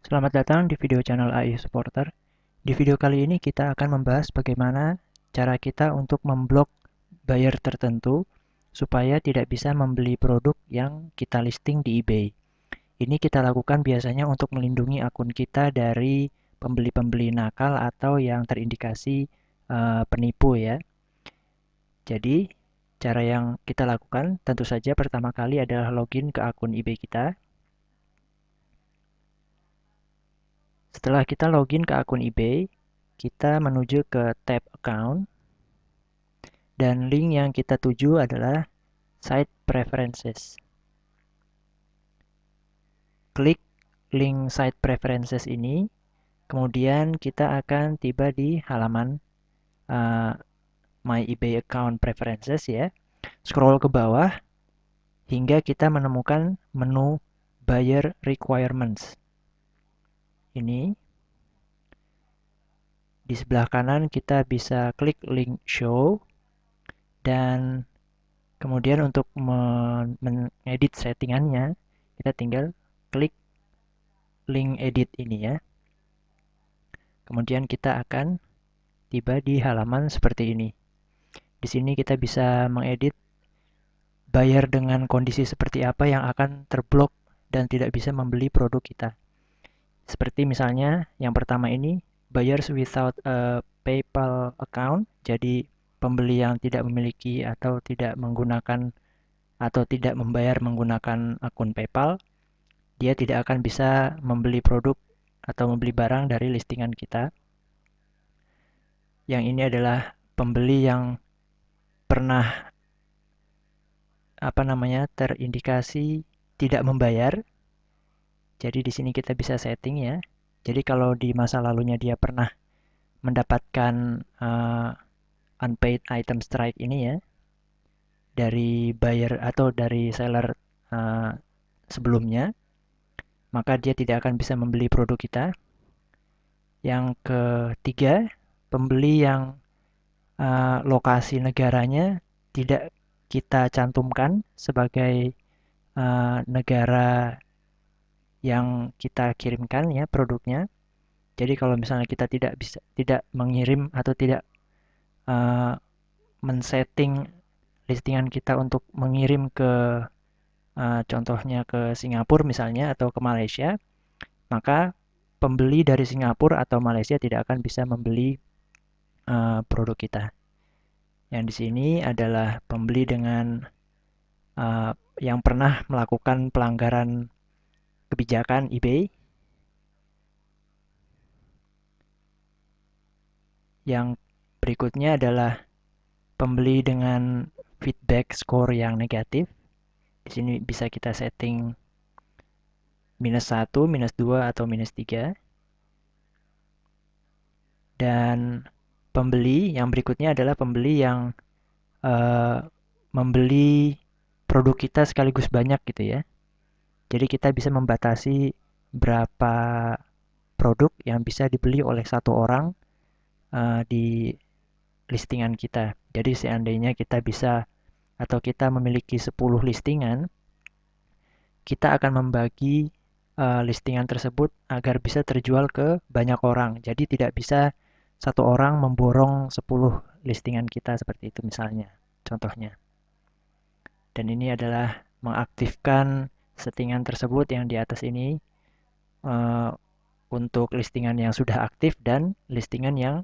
Selamat datang di video channel AI Supporter. Di video kali ini kita akan membahas bagaimana cara kita untuk memblok buyer tertentu supaya tidak bisa membeli produk yang kita listing di eBay. Ini kita lakukan biasanya untuk melindungi akun kita dari pembeli-pembeli nakal atau yang terindikasi penipu ya. Jadi, cara yang kita lakukan tentu saja pertama kali adalah login ke akun eBay kita. Setelah kita login ke akun eBay, kita menuju ke tab account dan link yang kita tuju adalah site preferences. Klik link site preferences ini, kemudian kita akan tiba di halaman uh, My eBay account preferences ya. Scroll ke bawah hingga kita menemukan menu buyer requirements. Ini di sebelah kanan kita bisa klik link show dan kemudian untuk mengedit settingannya, kita tinggal klik link edit ini ya. Kemudian kita akan tiba di halaman seperti ini. Di sini kita bisa mengedit buyer dengan kondisi seperti apa yang akan terblok dan tidak bisa membeli produk kita. Seperti misalnya yang pertama ini, buyers without a PayPal account. Jadi pembeli yang tidak memiliki atau tidak menggunakan atau tidak membayar menggunakan akun PayPal, dia tidak akan bisa membeli produk atau membeli barang dari listingan kita. Yang ini adalah pembeli yang pernah terindikasi tidak membayar. Jadi di sini kita bisa setting ya. Jadi kalau di masa lalunya dia pernah mendapatkan unpaid item strike ini ya dari buyer atau dari seller uh, sebelumnya, maka dia tidak akan bisa membeli produk kita. Yang ketiga, pembeli yang lokasi negaranya tidak kita cantumkan sebagai negara yang kita kirimkan ya produknya. Jadi kalau misalnya kita tidak mengirim atau tidak uh, men-setting listingan kita untuk mengirim ke contohnya ke Singapura misalnya atau ke Malaysia, maka pembeli dari Singapura atau Malaysia tidak akan bisa membeli produk kita. Yang di sini adalah pembeli dengan yang pernah melakukan pelanggaran kebijakan eBay. Yang berikutnya adalah pembeli dengan feedback score yang negatif. Di sini bisa kita setting -1, -2, atau -3. Dan pembeli yang berikutnya adalah pembeli yang uh, membeli produk kita sekaligus banyak gitu ya. Jadi kita bisa membatasi berapa produk yang bisa dibeli oleh satu orang di listingan kita. Jadi seandainya kita bisa atau kita memiliki 10 listingan, kita akan membagi listingan tersebut agar bisa terjual ke banyak orang. Jadi tidak bisa satu orang memborong 10 listingan kita seperti itu misalnya, contohnya. Dan ini adalah mengaktifkan settingan tersebut yang di atas ini uh, untuk listingan yang sudah aktif dan listingan yang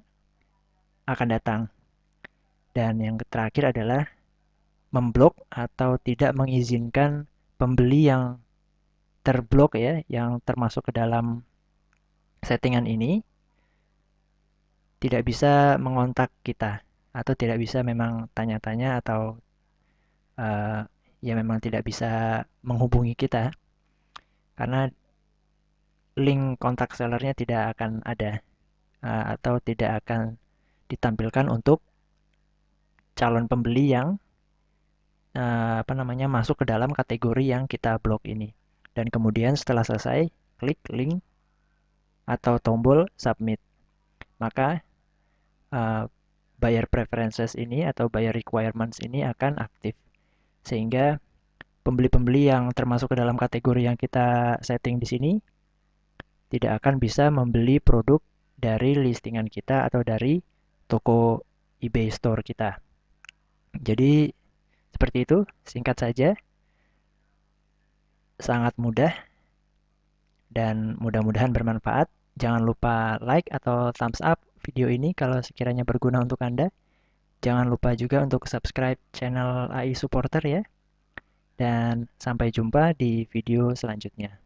akan datang. Dan yang terakhir adalah memblok atau tidak mengizinkan pembeli yang terblok ya, yang termasuk ke dalam settingan ini tidak bisa mengontak kita atau tidak bisa memang tanya-tanya atau uh, ya memang tidak bisa menghubungi kita karena link kontak sellernya tidak akan ada atau tidak akan ditampilkan untuk calon pembeli yang masuk ke dalam kategori yang kita blok ini. Dan kemudian setelah selesai, klik link atau tombol submit. Maka buyer preferences ini atau buyer requirements ini akan aktif. Sehingga pembeli-pembeli yang termasuk ke dalam kategori yang kita setting di sini tidak akan bisa membeli produk dari listingan kita atau dari toko eBay Store kita. Jadi seperti itu, singkat saja, sangat mudah dan mudah-mudahan bermanfaat. Jangan lupa like atau thumbs up video ini kalau sekiranya berguna untuk Anda. Jangan lupa juga untuk subscribe channel AI Supporter ya. Dan sampai jumpa di video selanjutnya.